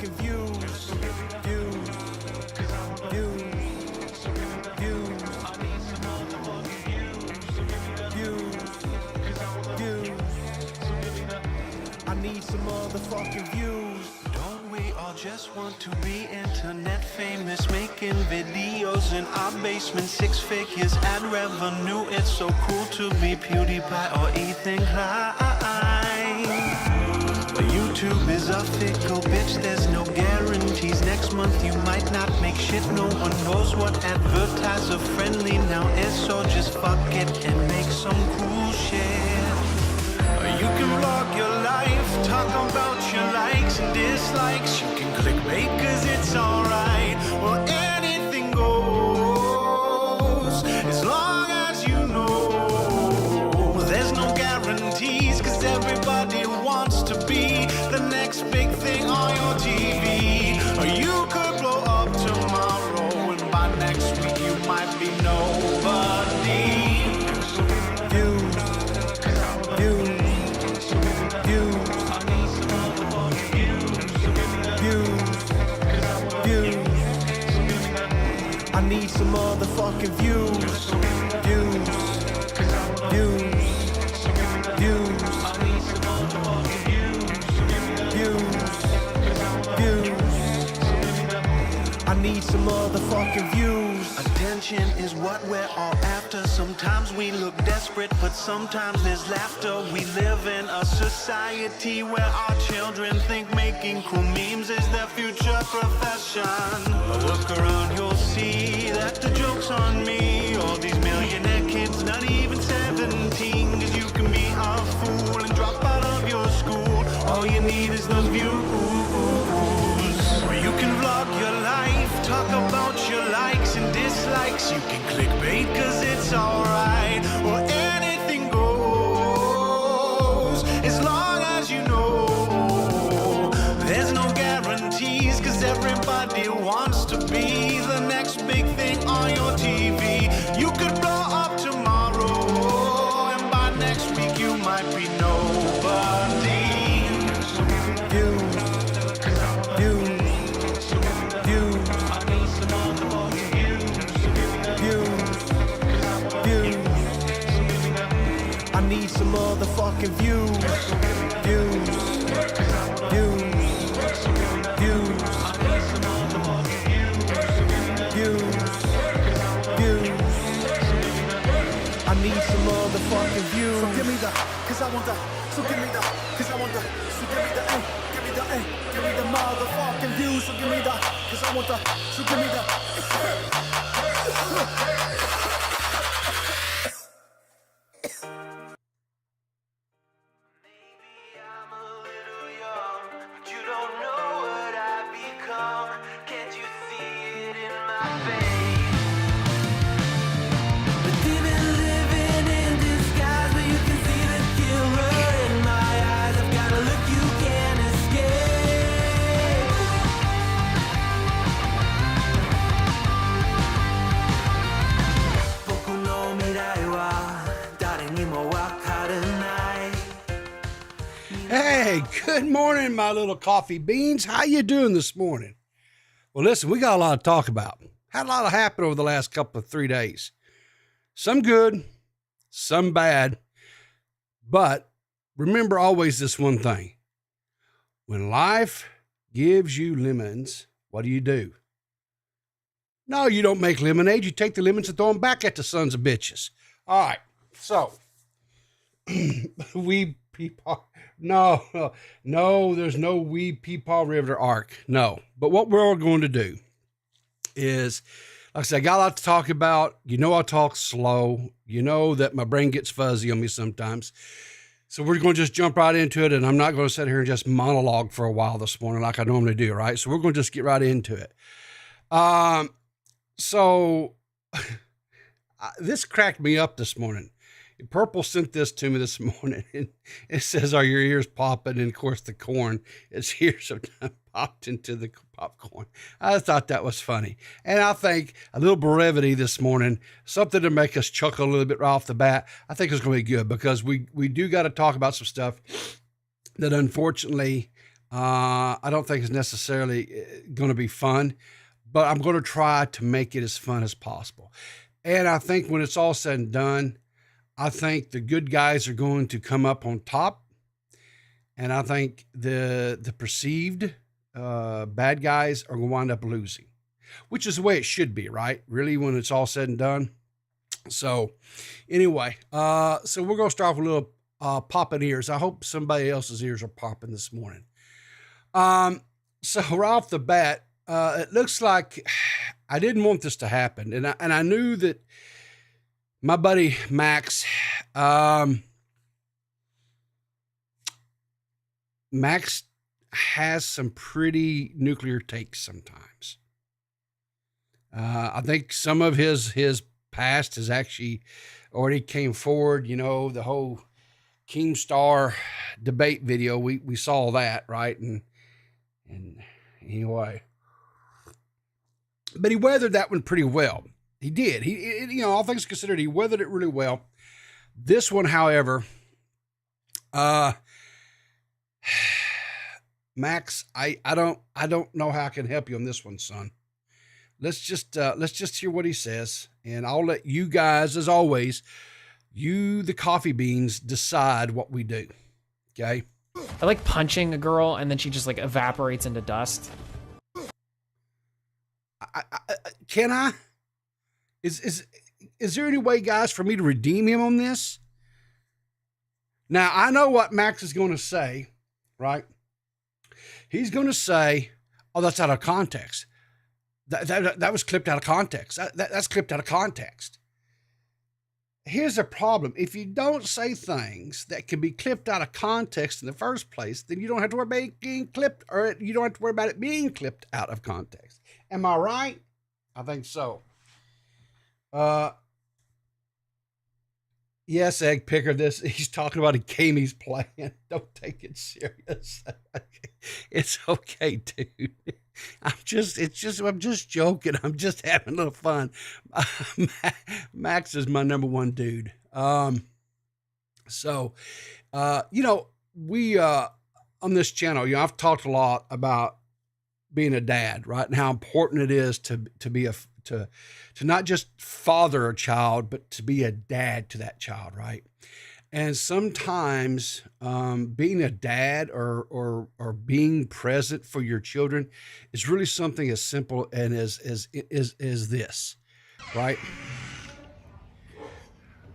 motherfucking views. Views. Views. Views. I need some motherfucking views. Don't we all just want to be internet famous, making videos in our basement, 6 figures ad revenue? It's so cool to be PewDiePie or Ethan Klein. But YouTube is a fickle bitch, there's no guarantees. Next month you might not make shit, no one knows what advertiser friendly now is. So just fuck it and make some cool shit. You can vlog your life, talk about your likes and dislikes. You can clickbait cause it's alright. Well, anything goes, as long as you know. There's no guarantees cause everybody wants to be the next big thing on your TV. Or you could blow up tomorrow and by next week you might be nobody. I need some motherfucking views. Views. Views. Views. Views. I need some motherfucking views. Attention is what we're all after. Sometimes we look desperate, but sometimes there's laughter. We live in a society where our children think making cool memes is their future profession. But look around, you'll see that the joke's on me. All these millionaire kids, not even 17. Cause you can be a fool and drop out of your school. All you need is those views. Or you can vlog your life, talk about your likes and dislikes. You can clickbait cause it's alright. Or anything goes, as long as you know. There's no guarantees cause everybody wants to be the next big thing on your TV. You could blow up tomorrow and by next week you might be nobody. I need some motherfucking views. Views. Views. Views. Views. Views. I need some motherfucking views. So give me the, cause I want the, so give me the, cause I want the, so give me the, give me the, give me the motherfucking views. So give me the, cause I want the, so give me the. Hey, good morning, my little coffee beans. How you doing this morning? Well, listen, we got a lot to talk about. Had a lot of happen over the last couple of 3 days. Some good, some bad. But remember always this one thing. When life gives you lemons, what do? No, you don't make lemonade. You take the lemons and throw them back at the sons of bitches. All right, so we people, no, there's no we Peepaw River arc. No, but what we're all going to do is, like I said, I got a lot to talk about. You know, I talk slow. You know that my brain gets fuzzy on me sometimes. So we're going to just jump right into it. And I'm not going to sit here and just monologue for a while this morning like I normally do. Right. So we're going to just get right into it. So this cracked me up this morning. Purple sent this to me this morning, and it says, "Are your ears popping?" And of course, the corn, its ears have popped into the popcorn. I thought that was funny. And I think a little brevity this morning, something to make us chuckle a little bit right off the bat, I think it's going to be good, because we do got to talk about some stuff that unfortunately I don't think it's necessarily going to be fun, but I'm going to try to make it as fun as possible. And I think when it's all said and done, I think the good guys are going to come up on top. And I think the perceived bad guys are going to wind up losing, which is the way it should be, right? Really, when it's all said and done. So anyway, so we're going to start with a little popping ears. I hope somebody else's ears are popping this morning. So right off the bat, it looks like I didn't want this to happen. And I knew that my buddy Max, Max has some pretty nuclear takes sometimes. I think some of his past has actually already came forward. You know, the whole Keemstar debate video, we saw that, right? And anyway, but he weathered that one pretty well. He did. You know, all things considered, he weathered it really well. This one, however, Max, I don't know how I can help you on this one, son. Let's just hear what he says, and I'll let you guys, as always, you, the coffee beans, decide what we do. Okay? I like punching a girl and then she just like evaporates into dust. Can I? Is there any way, guys, for me to redeem him on this? Now, I know what Max is going to say, right? He's going to say, oh, that's out of context. That was clipped out of context. That's clipped out of context. Here's the problem. If you don't say things that can be clipped out of context in the first place, then you don't have to worry about it being clipped, or you don't have to worry about it being clipped out of context. Am I right? I think so. Yes, Egg Picker, he's talking about a game he's playing. Don't take it serious. It's okay, dude. I'm just joking. I'm just having a little fun. Max is my number one dude. So, you know, we, on this channel, you know, I've talked a lot about being a dad, right? And how important it is to be to not just father a child, but to be a dad to that child, right? And sometimes being a dad or being present for your children is really something as simple and as this, right?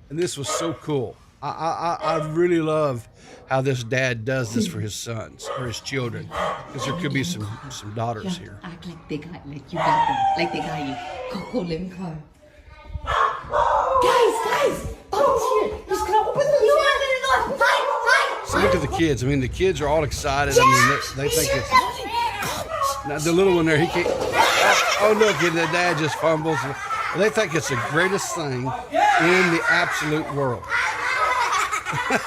And this was so cool. I really love how this dad does this for his sons or his children, because there could be some daughters here. Act like they got, like you got them, like they got you. Go, let me call. Guys, Papa's here. He's gonna open the door. Hide. So look at the kids. I mean, the kids are all excited. I mean, they think it's now the little one there. He can't. Oh look, and the dad just fumbles. They think it's the greatest thing in the absolute world.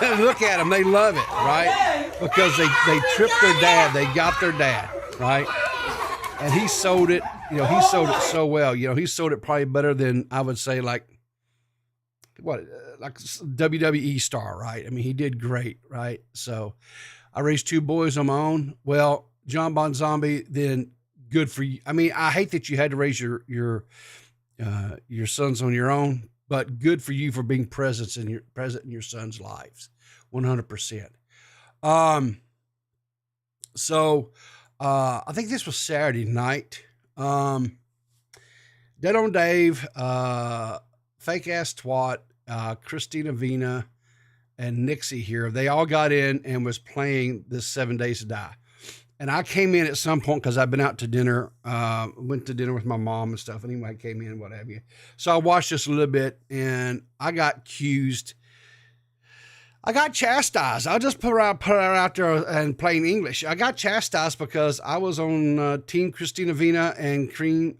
Look at them. They love it, right? Because they tripped their dad. They got their dad, right? And he sold it. You know, he sold it so well. You know, he sold it probably better than, I would say, like WWE star, right? I mean, he did great, right? So I raised two boys on my own. Well, John Bon Zombie, then good for you. I mean, I hate that you had to raise your sons on your own, but good for you for being present in your sons' lives, 100%. So I think this was Saturday night. DeadOnDave, Fake Ass Twat, Christina Vina, and Nixie here. They all got in and was playing this 7 Days to Die. And I came in at some point because I've been out to dinner, went to dinner with my mom and stuff. Anyway, I came in, what have you. So I watched this a little bit and I got accused. I got chastised. I'll just put it out there in plain English. I got chastised because I was on Team Christina Vina and Christina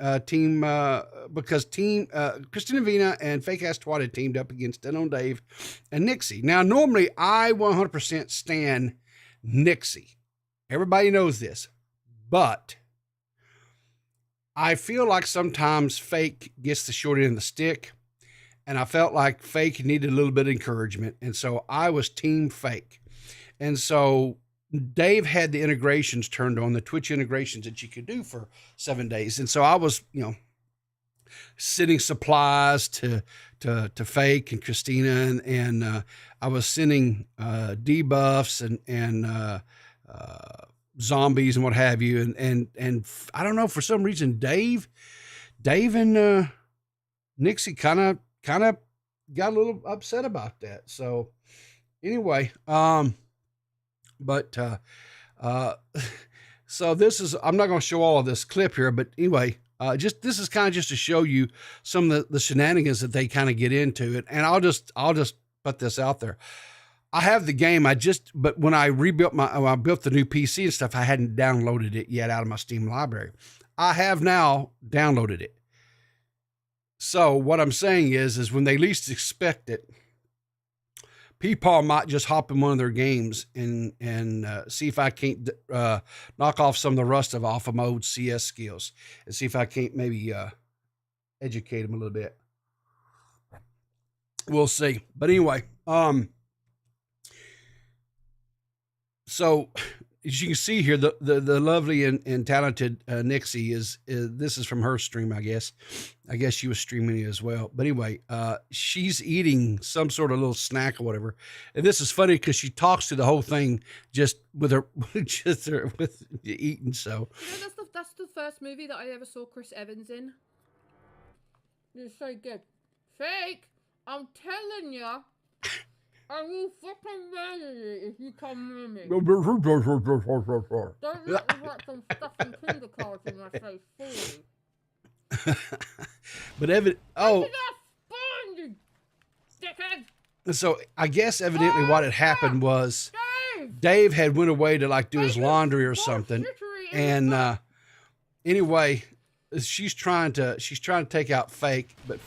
Vina and Fake Ass Twat had teamed up against DeadOnDave and Nixie. Now, normally I 100% stand Nixie. Everybody knows this, but I feel like sometimes Fake gets the short end of the stick, and I felt like Fake needed a little bit of encouragement, and so I was Team Fake. And so Dave had the integrations turned on, the Twitch integrations that you could do for 7 days. And so I was, sending supplies to Fake and Christina, and I was sending debuffs and zombies and what have you. And I don't know, for some reason, Dave and Nixie kind of got a little upset about that. So anyway, so this is, I'm not going to show all of this clip here, but anyway, this is kind of just to show you some of the shenanigans that they kind of get into it. And I'll just put this out there. I have the game. But when I built the new PC and stuff, I hadn't downloaded it yet out of my Steam library. I have now downloaded it. So what I'm saying is when they least expect it, people might just hop in one of their games and see if I can't knock off some of the rust off of my old CS skills, and see if I can't maybe educate them a little bit. We'll see. But anyway, so as you can see here, the lovely and talented Nixie this is from her stream, I guess. I guess she was streaming it as well. But anyway, she's eating some sort of little snack or whatever. And this is funny because she talks to the whole thing just with eating. So that's the first movie that I ever saw Chris Evans in. It's so good. Fake, I'm telling you. I will fucking murder you if you come near me. Don't look like some stuffing Kinder cards in my face for you. But so I guess evidently what had happened was Dave had went away to like do his laundry or something. And anyway, she's trying to take out Fake, but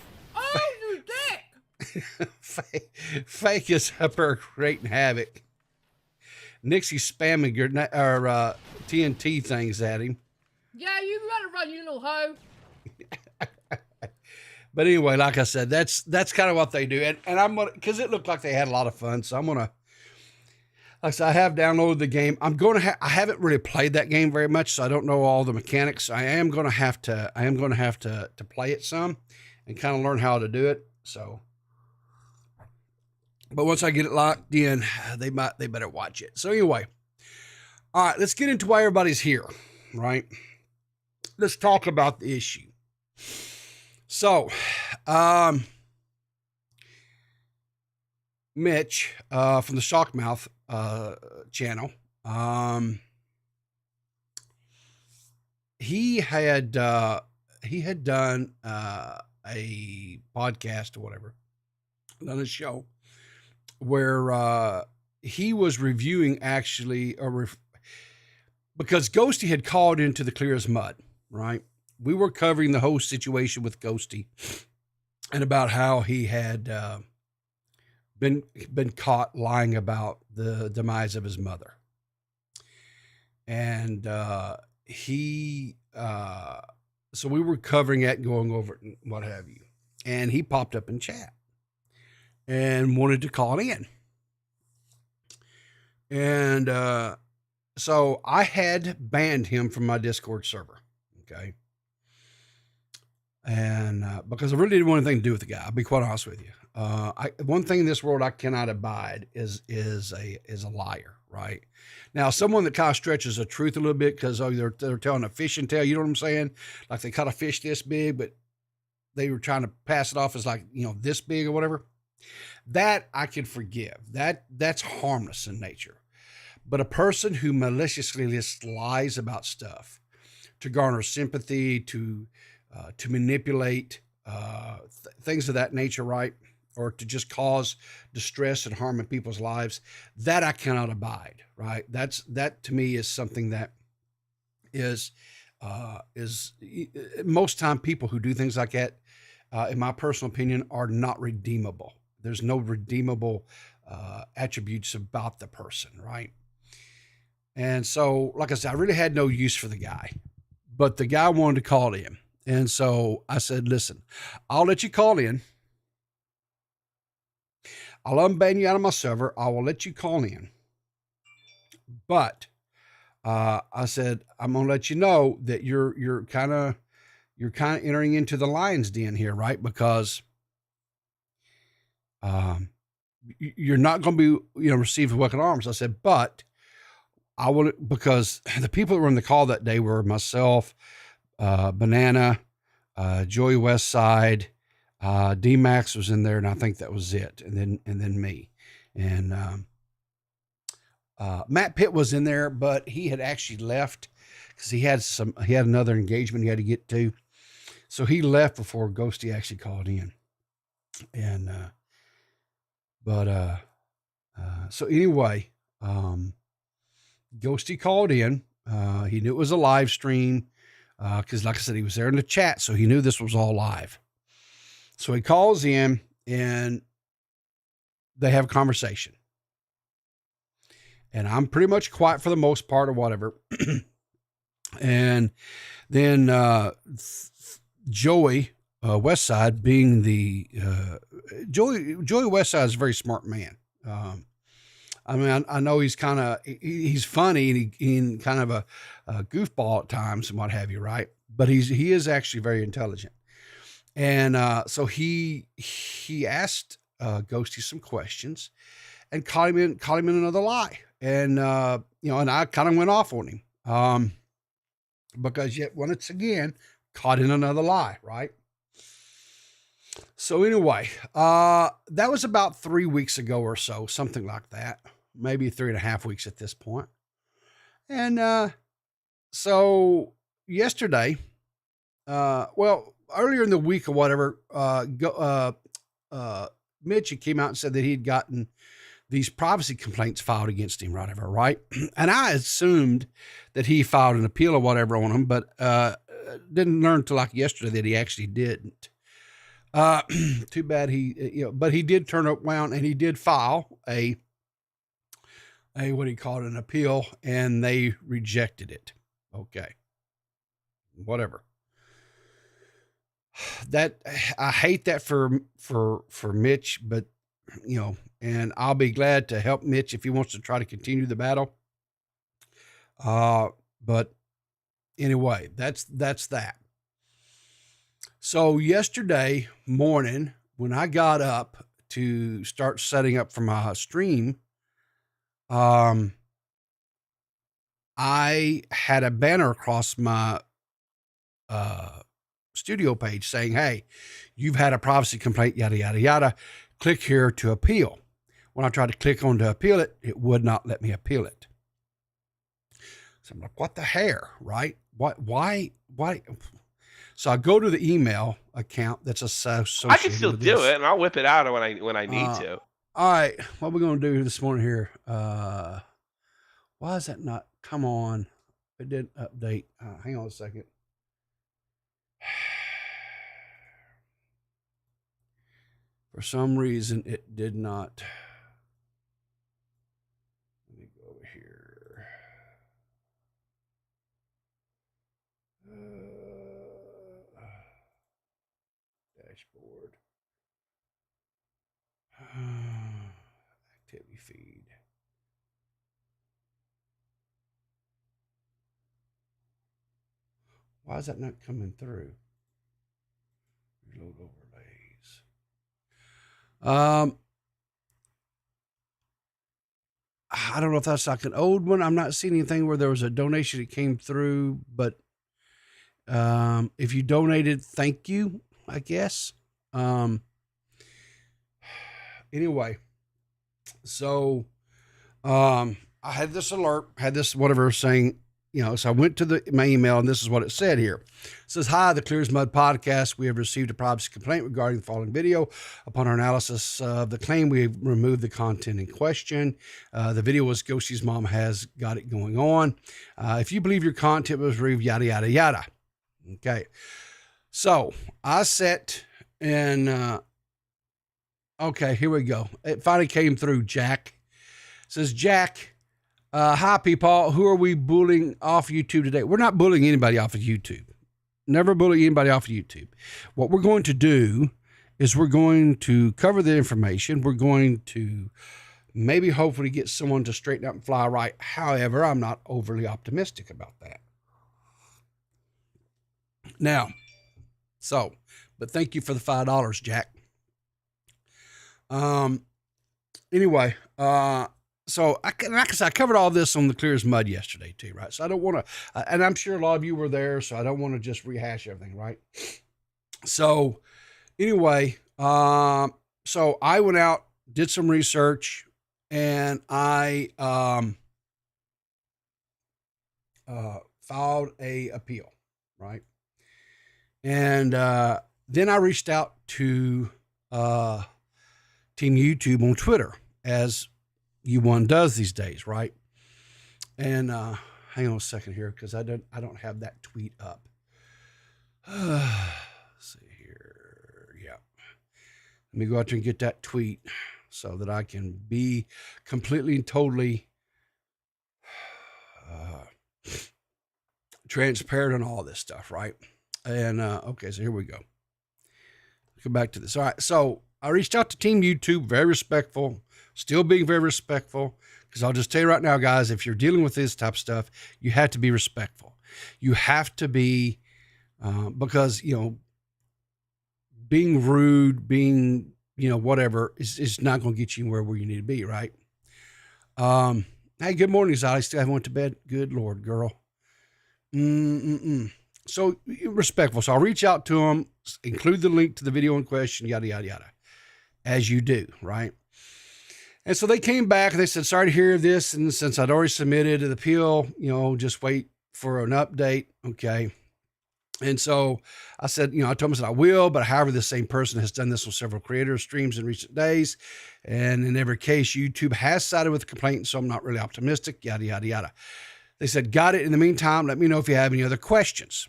Fake is up there creating havoc. Nixie's spamming your TNT things at him. Yeah, you better run, you little hoe. But anyway, like I said, that's kind of what they do, and I'm gonna, because it looked like they had a lot of fun, so I'm gonna, like I said, I have downloaded the game. I haven't really played that game very much, so I don't know all the mechanics. I am gonna have to play it some and kind of learn how to do it. So. But once I get it locked in, they better watch it. So anyway, all right, let's get into why everybody's here, right? Let's talk about the issue. So, Mitch from the Shockmouth channel, he had done a podcast or whatever, done a show where he was reviewing actually because Ghosty had called into the Clear as Mud, right? We were covering the whole situation with Ghosty and about how he had been caught lying about the demise of his mother. And so we were covering it and going over it and what have you. And he popped up in chat and wanted to call in. And so I had banned him from my Discord server. Okay. And because I really didn't want anything to do with the guy, I'll be quite honest with you. One thing in this world I cannot abide is a liar, right? Now, someone that kind of stretches the truth a little bit because they're telling a fishing tale, you know what I'm saying? Like they caught a fish this big, but they were trying to pass it off as like, this big or whatever. That I can forgive. That's harmless in nature. But a person who maliciously just lies about stuff to garner sympathy, to manipulate things of that nature, right? Or to just cause distress and harm in people's lives, that I cannot abide, right? That to me is something that is most time people who do things like that, in my personal opinion, are not redeemable. There's no redeemable attributes about the person, right? And so, like I said, I really had no use for the guy, but the guy wanted to call in. And so I said, listen, I'll let you call in. I'll unban you out of my server. I will let you call in. But I said, I'm going to let you know that you're kind of entering into the lion's den here, right? Because you're not going to be, received with welcome arms. I said, but I will, because the people that were in the call that day were myself, Banana, Joey Westside, D-Max was in there, and I think that was it. And then me. And Matt Pitt was in there, but he had actually left because he had another engagement he had to get to. So he left before Ghosty actually called in. And, so anyway, Ghosty called in. He knew it was a live stream, cause like I said, he was there in the chat. So he knew this was all live. So he calls in and they have a conversation. And I'm pretty much quiet for the most part or whatever. And then, Joey, Westside being the, Joey Westside is a very smart man. I mean, I know he's he's funny and he kind of a goofball at times and what have you. Right. But he is actually very intelligent. And, so he asked, Ghosty some questions and caught him in another lie. And, and I kind of went off on him, because yet once again, caught in another lie. Right. So anyway, that was about 3 weeks ago or so, something like that, maybe 3.5 weeks at this point. And, so yesterday, earlier in the week or whatever, Mitch came out and said that he'd gotten these privacy complaints filed against him, whatever, right? And I assumed that he filed an appeal or whatever on him, but didn't learn till like yesterday that he actually didn't. Too bad but he did turn around and he did file a what do you call it, an appeal, and they rejected it. Okay. Whatever. That I hate that for Mitch, but and I'll be glad to help Mitch if he wants to try to continue the battle. But anyway, that's that. So yesterday morning, when I got up to start setting up for my stream, I had a banner across my studio page saying, "Hey, you've had a privacy complaint, yada, yada, yada. Click here to appeal." When I tried to click on to appeal it, it would not let me appeal it. So I'm like, what the hair, right? Why? So I go to the email account that's associated. I can still do it, and I'll whip it out when I need to. All right, what we're gonna do this morning here? Why is that not? Come on, it didn't update. Hang on a second. For some reason, it did not. Let me go over here. Dashboard. Activity feed. Why is that not coming through? Reload overlays. I don't know if that's like an old one. I'm not seeing anything where there was a donation that came through, but if you donated, thank you, I guess. Anyway, so I had this alert, had this whatever saying, so I went to my email and this is what it said here. It says, "Hi, the Clear as Mud podcast. We have received a privacy complaint regarding the following video. Upon our analysis of the claim, we have removed the content in question. The video was Ghosty's mom has got it going on. If you believe your content was removed, yada, yada, yada." Okay. So I set and, okay, here we go. It finally came through, Jack. It says, "Jack, hi, people. Who are we bullying off YouTube today?" We're not bullying anybody off of YouTube. Never bully anybody off of YouTube. What we're going to do is we're going to cover the information. We're going to maybe hopefully get someone to straighten up and fly right. However, I'm not overly optimistic about that. Now, but thank you for the $5, Jack. Anyway, so like I said, I covered all this on the Clear as Mud yesterday too, right? So I don't want to, and I'm sure a lot of you were there, so I don't want to just rehash everything, right? So anyway, so I went out, did some research, and I filed a appeal, right? And then I reached out to Team YouTube on Twitter, as one does these days, right? And hang on a second here, because I don't have that tweet up. Let's see here. Yeah. Let me go out there and get that tweet so that I can be completely and totally transparent on all this stuff, right? And okay, so here we go. Go back to this. All right, so I reached out to Team YouTube, very respectful, still being very respectful, because I'll just tell you right now, guys, if you're dealing with this type of stuff, you have to be respectful. You have to be, because, being rude, being, whatever, is not going to get you where you need to be, right? Hey, good morning, Zolly. Still haven't went to bed? Good Lord, girl. So respectful. So I'll reach out to them, include the link to the video in question, yada, yada, yada, as you do, right? And so they came back and they said, sorry to hear this. And since I'd already submitted an appeal, just wait for an update. Okay. And so I said, I told them, I said, I will, but however, the same person has done this with several creator streams in recent days. And in every case, YouTube has sided with the complaint. So I'm not really optimistic, yada, yada, yada. They said, got it. In the meantime, let me know if you have any other questions.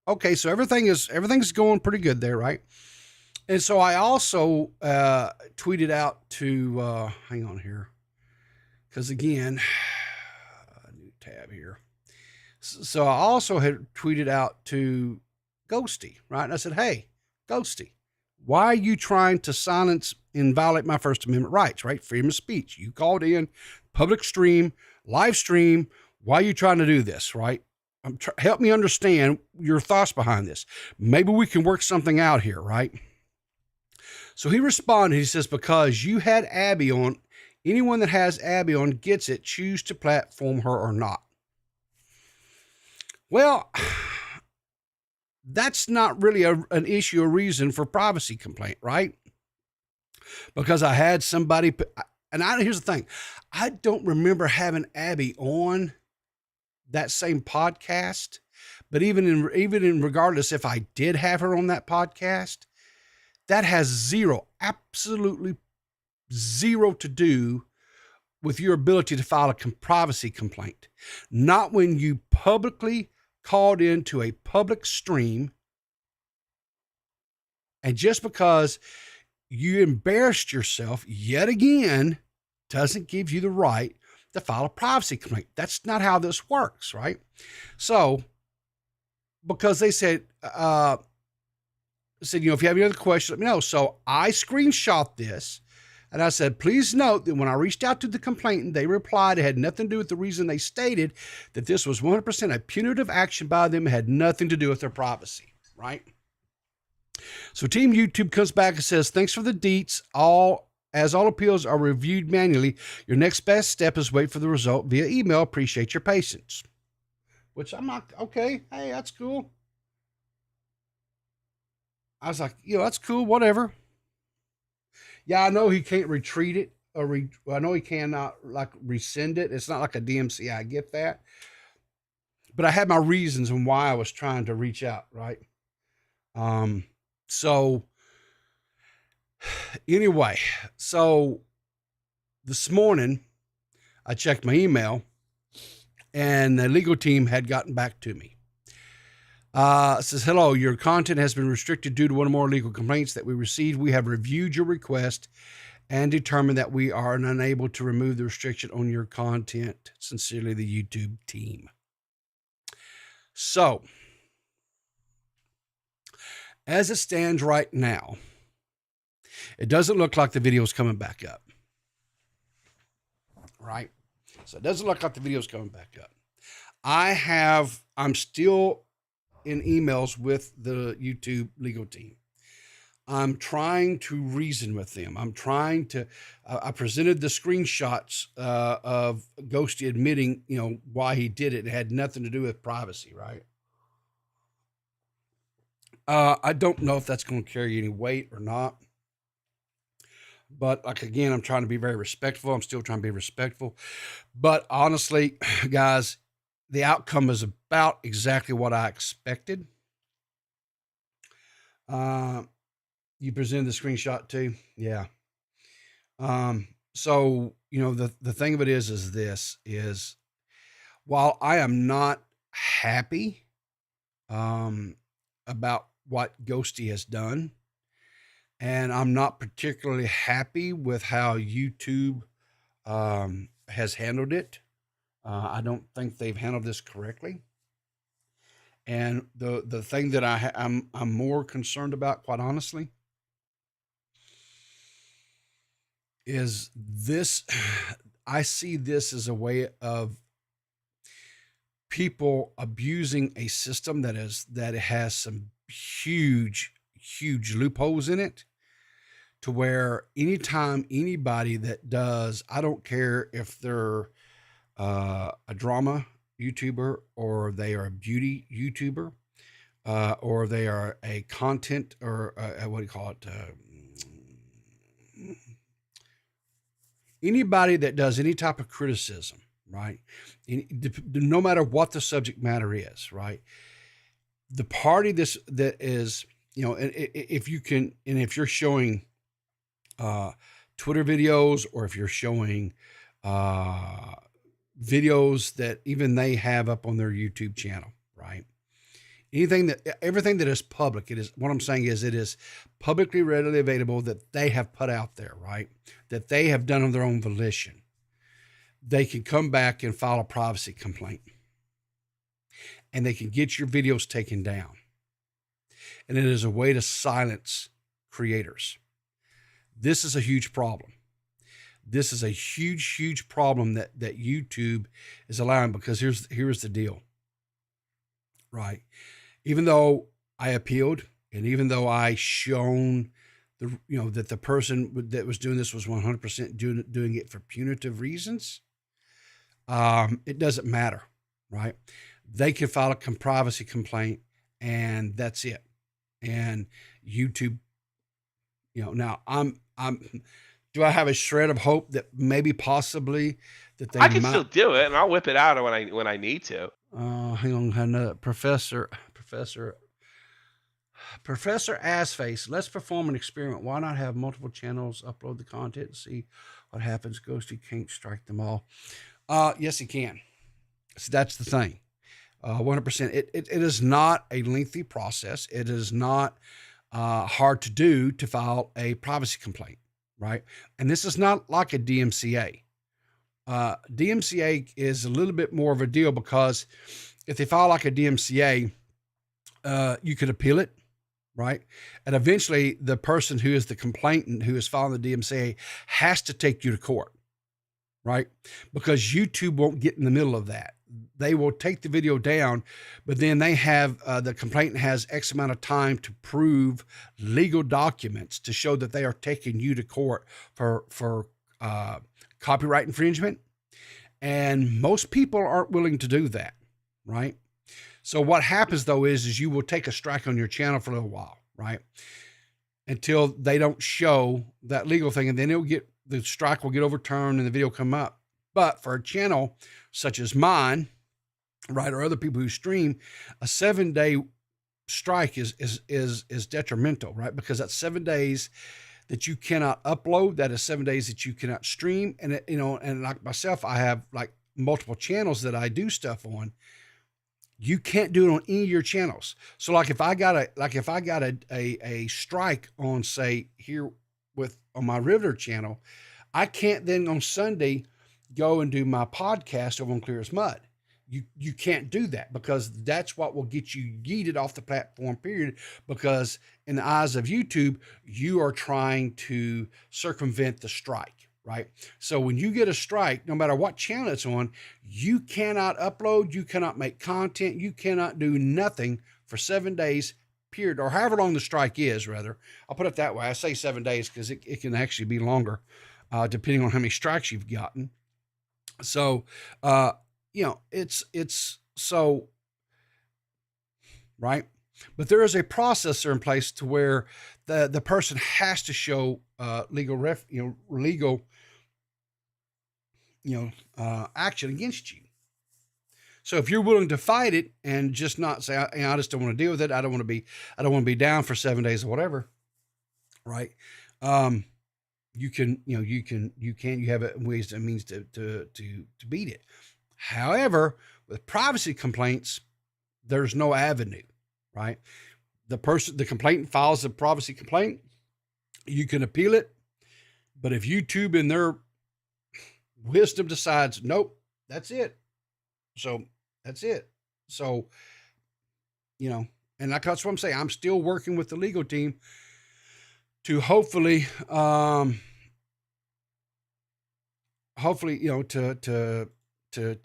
Okay. So everything's going pretty good there. Right. And so I also tweeted out to, hang on here, because again, a new tab here. So I also had tweeted out to Ghosty, right? And I said, hey, Ghosty, why are you trying to silence and violate my First Amendment rights, right? Freedom of speech. You called in, public stream, live stream. Why are you trying to do this, right? Help me understand your thoughts behind this. Maybe we can work something out here, right? So he responded, he says, because you had Abby on, anyone that has Abby on gets it, choose to platform her or not. Well, that's not really an issue, a reason for privacy complaint, right? Because I had somebody, and here's the thing, I don't remember having Abby on that same podcast, but even in regardless if I did have her on that podcast, that has absolutely zero to do with your ability to file a privacy complaint. Not when you publicly called into a public stream, and just because you embarrassed yourself yet again doesn't give you the right to file a privacy complaint. That's not how this works, right? So, because they said, if you have any other questions, let me know. So I screenshot this and I said, please note that when I reached out to the complainant, they replied it had nothing to do with the reason they stated that this was 100% a punitive action by them. It had nothing to do with their privacy, right? So Team YouTube comes back and says, thanks for the deets. As all appeals are reviewed manually, your next best step is wait for the result via email. Appreciate your patience. Which I'm not, okay, hey, that's cool. I was like, that's cool, whatever. Yeah, I know he can't retreat it, I know he cannot rescind it. It's not like a DMCA, I get that. But I had my reasons on why I was trying to reach out, right? So anyway, so this morning I checked my email and the legal team had gotten back to me. It says, hello, your content has been restricted due to one or more legal complaints that we received. We have reviewed your request and determined that we are unable to remove the restriction on your content. Sincerely, the YouTube team. So, as it stands right now, it doesn't look like the video is coming back up. right? So it doesn't look like the video's coming back up. I'm still in emails with the YouTube legal team. I'm trying to reason with them. I'm trying to, I presented the screenshots of Ghosty admitting, why he did it. It had nothing to do with privacy, right? I don't know if that's going to carry any weight or not. But like, again, I'm trying to be very respectful. I'm still trying to be respectful. But honestly, guys, the outcome is about exactly what I expected. You presented the screenshot too. Yeah. So, the thing of it is while I am not happy, about what Ghosty has done, and I'm not particularly happy with how YouTube, has handled it. I don't think they've handled this correctly. And the thing that I'm more concerned about, quite honestly, is this. I see this as a way of people abusing a system that has some huge loopholes in it, to where anytime anybody that does, I don't care if they're a drama YouTuber, or they are a beauty YouTuber, or they are a content, or what do you call it? Anybody that does any type of criticism, right? No matter what the subject matter is, right? The party that is, and if you can, and if you're showing Twitter videos, or if you're showing videos that even they have up on their YouTube channel, right? Everything that is public, it is publicly readily available, that they have put out there, right? That they have done on their own volition. They can come back and file a privacy complaint, and they can get your videos taken down. And it is a way to silence creators. This is a huge problem. This is a huge problem that YouTube is allowing, because here's the deal, right? Even though I appealed, and even though I shown that the person that was doing this was 100% doing it for punitive reasons, it doesn't matter, right? They can file a privacy complaint, and that's it. And YouTube, now do I have a shred of hope that maybe possibly that they I can might still do it, and I'll whip it out when I need to. hang on, another Professor Assface. Let's perform an experiment. Why not have multiple channels upload the content and see what happens? Ghosty can't strike them all. Yes, he can. So that's the thing. 100%. It is not a lengthy process. It is not hard to do to file a privacy complaint, right? And this is not like a DMCA. DMCA is a little bit more of a deal, because if they file like a DMCA, you could appeal it, right? And eventually the person who is the complainant, who is filing the DMCA, has to take you to court, right? Because YouTube won't get in the middle of that. They will take the video down, but then they have, the complainant has X amount of time to prove legal documents to show that they are taking you to court for copyright infringement. And most people aren't willing to do that, right? So what happens though is you will take a strike on your channel for a little while, right? Until they don't show that legal thing, and then the strike will get overturned and the video will come up. But for a channel such as mine, right, or other people who stream, a 7-day strike is detrimental, right? Because that's 7 days that you cannot upload. That is 7 days that you cannot stream. And and like myself, I have like multiple channels that I do stuff on. You can't do it on any of your channels. So like if I got a strike on, say, here on my Riverter channel, I can't then on Sunday go and do my podcast over on Clear as Mud. You can't do that, because that's what will get you yeeted off the platform, period. Because in the eyes of YouTube, you are trying to circumvent the strike, right? So when you get a strike, no matter what channel it's on, you cannot upload, you cannot make content, you cannot do nothing for 7 days, period, or however long the strike is, rather. I'll put it that way. I say 7 days because it can actually be longer, depending on how many strikes you've gotten. So, it's so, right? But there is a processor in place to where the person has to show legal action against you. So if you're willing to fight it and just not say, I just don't want to deal with it. I don't want to be down for 7 days or whatever. Right. You have ways and means to beat it. However, with privacy complaints, there's no avenue, right? The complainant files a privacy complaint. You can appeal it. But if YouTube in their wisdom decides, nope, that's it. So that's it. So, and that's what I'm saying. I'm still working with the legal team to hopefully, to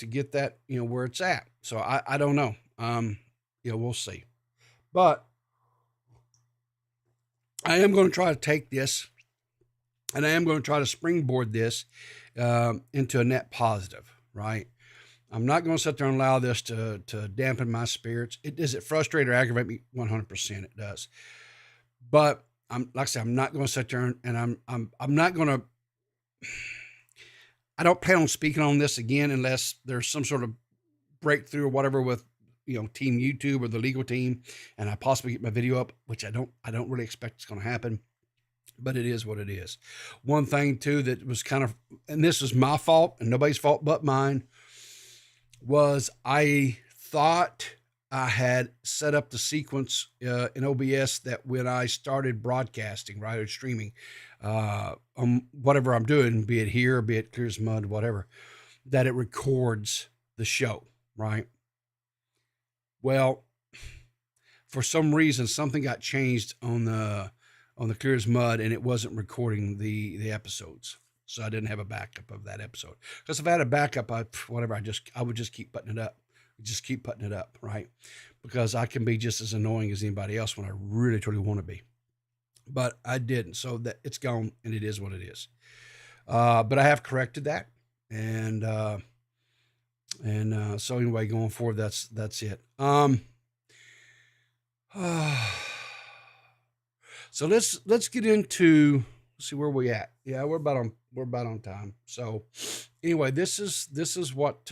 get that, where it's at. So I don't know. We'll see. But I am going to try to take this, and I am going to try to springboard this into a net positive, right? I'm not going to sit there and allow this to dampen my spirits. Does it frustrate or aggravate me? 100% it does. But like I said, I'm not going to sit there and I'm not going to. I don't plan on speaking on this again unless there's some sort of breakthrough or whatever with Team YouTube or the legal team, and I possibly get my video up, which I don't really expect it's going to happen. But it is what it is. One thing too that was kind of, and this is my fault and nobody's fault but mine, was I thought I had set up the sequence in OBS that when I started broadcasting, right, or streaming, whatever I'm doing, be it here, be it Clear as Mud, whatever, that it records the show, right? Well, for some reason, something got changed on the Clear as Mud, and it wasn't recording the episodes. So I didn't have a backup of that episode. Because if I had a backup, I would just keep putting it up. Just keep putting it up, right? Because I can be just as annoying as anybody else when I really, truly want to be. But I didn't. So that it's gone, and it is what it is. But I have corrected that. And so anyway, going forward, that's it. So let's get into, see where we at. Yeah, we're about on time. So anyway, this is what,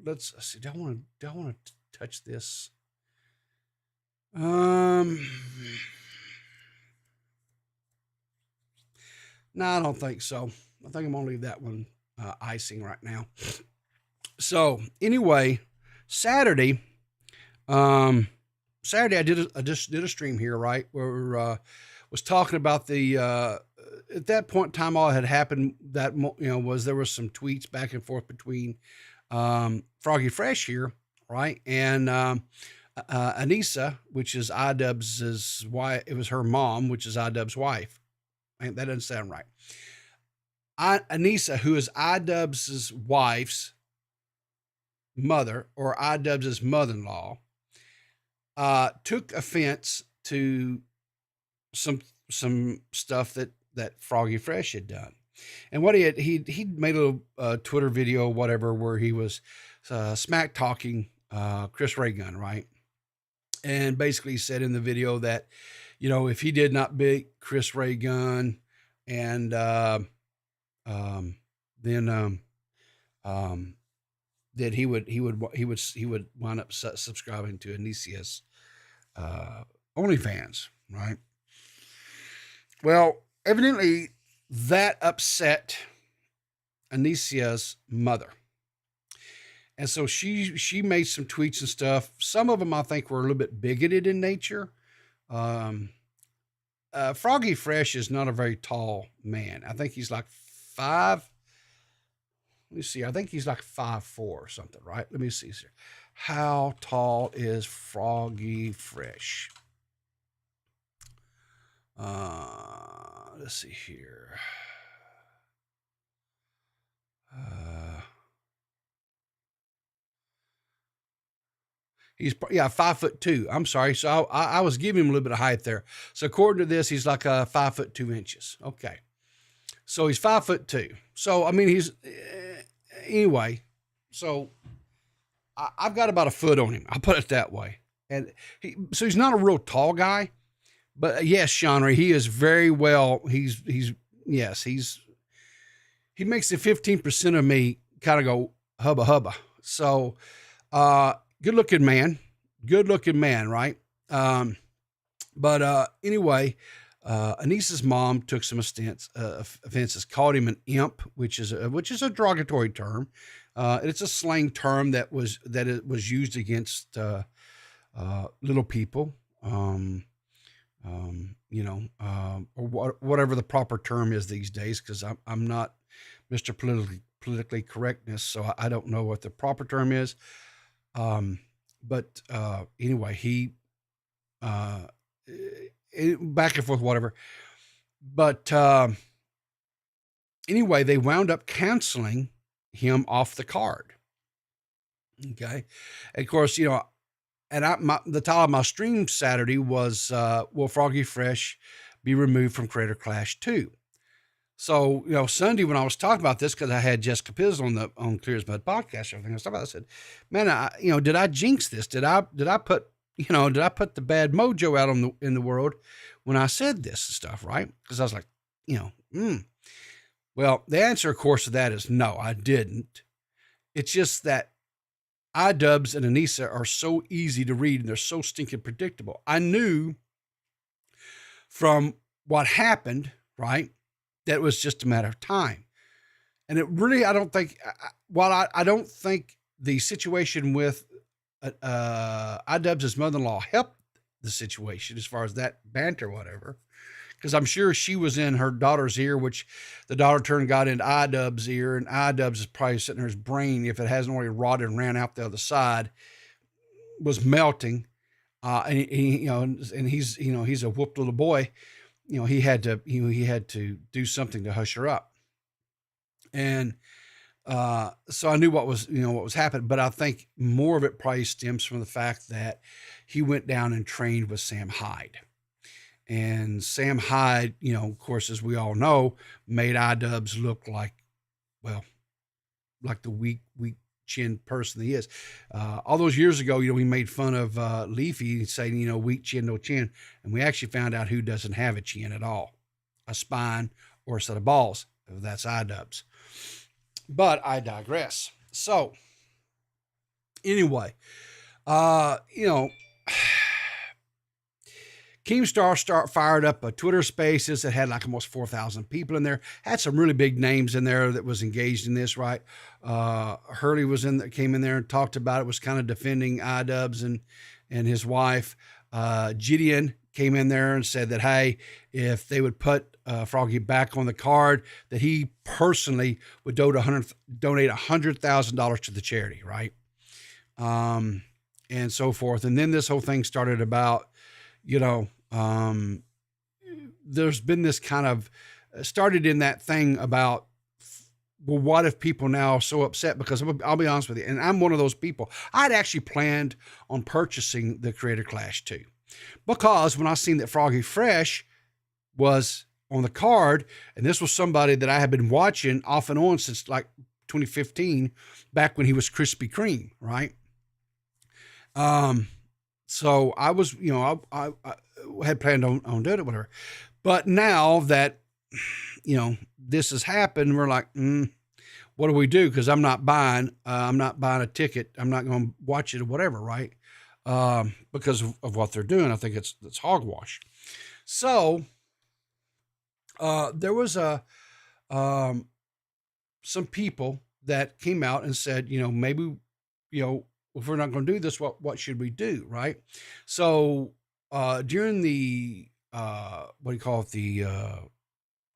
let's see. Do I want to touch this? No, I don't think so. I think I'm gonna leave that one icing right now. So anyway, Saturday, I just did a stream here, right, where was talking about the at that point in time, all that had happened that was there was some tweets back and forth between Froggy Fresh here, right, and Anissa, which is iDubbbz's wife. It was her mom, which is iDubbbz's wife. That doesn't sound right. Anissa, who is iDubbbz's wife's mother, or iDubbbz's mother-in-law, took offense to some stuff that Froggy Fresh had done. And what he made a little Twitter video, whatever, where he was smack talking Chris Ray Gun, right? And basically said in the video that, if he did not beat Chris Ray Gun, and then that he would wind up subscribing to Anicia's OnlyFans, right? Well, evidently that upset Anicia's mother. And so she made some tweets and stuff. Some of them I think were a little bit bigoted in nature. Froggy Fresh is not a very tall man. I think he's like 5. Let me see. I think he's like 5'4" or something, right? Let me see here. How tall is Froggy Fresh? Let's see here. He's 5'2". I'm sorry. So I was giving him a little bit of height there. So according to this, he's like 5'2". Okay. So he's 5'2". So, I mean, he's anyway. So I've got about a foot on him. I'll put it that way. And so he's not a real tall guy, but yes, Sean, he is very well. He makes the 15% of me kind of go hubba hubba. So, good looking man, right? But anyway, Anissa's mom took some offenses, called him an imp, which is a derogatory term. It's a slang term that was used against little people, or whatever the proper term is these days, because I'm not Mr. Politically correctness, so I don't know what the proper term is. But anyway, he back and forth, whatever. But anyway, they wound up canceling him off the card. Okay, and of course, and the title of my stream Saturday was "Will Froggy Fresh be removed from Creator Clash 2?" So, Sunday when I was talking about this, because I had Jessica Piz on Clear as Mud podcast, everything I was talking about, I said, man, did I jinx this? Did I put the bad mojo out in the world when I said this and stuff, right? Because I was like, Well, the answer, of course, to that is no, I didn't. It's just that iDubbbz and Anissa are so easy to read and they're so stinking predictable. I knew from what happened, right, that it was just a matter of time. And it really, I don't think the situation with iDubbbz' mother-in-law helped the situation as far as that banter, whatever, because I'm sure she was in her daughter's ear, which the daughter turned got into iDubbbz' ear, and iDubbbz is probably sitting in his brain, if it hasn't already rotted and ran out the other side, was melting. And he's a whooped little boy. He had to do something to hush her up. And so I knew what was happening, but I think more of it probably stems from the fact that he went down and trained with Sam Hyde. And Sam Hyde, of course, as we all know, made iDubbbz look like the weak chin person he is. All those years ago, we made fun of Leafy saying, weak chin, no chin. And we actually found out who doesn't have a chin at all, a spine or a set of balls. That's iDubbbz. But I digress. So anyway, Keemstar fired up a Twitter Spaces that had like almost 4,000 people in there. Had some really big names in there that was engaged in this, right? Hurley came in there and talked about it, was kind of defending iDubbbz and his wife. Gideon came in there and said that, hey, if they would put Froggy back on the card, that he personally would donate $100,000 to the charity, right? And so forth. And then this whole thing started about, there's been this kind of started in that thing about, well, what if people now are so upset? Because I'll be honest with you, and I'm one of those people. I'd actually planned on purchasing the Creator Clash 2 because when I seen that Froggy Fresh was on the card, and this was somebody that I had been watching off and on since like 2015, back when he was Krispy Kreme, right? So I was, I had planned on doing it, whatever. But now that, this has happened, we're like, what do we do? Because I'm not buying a ticket. I'm not going to watch it or whatever, right? Because of what they're doing. I think it's hogwash. So there was some people that came out and said, maybe, if we're not going to do this, what should we do, right? So during the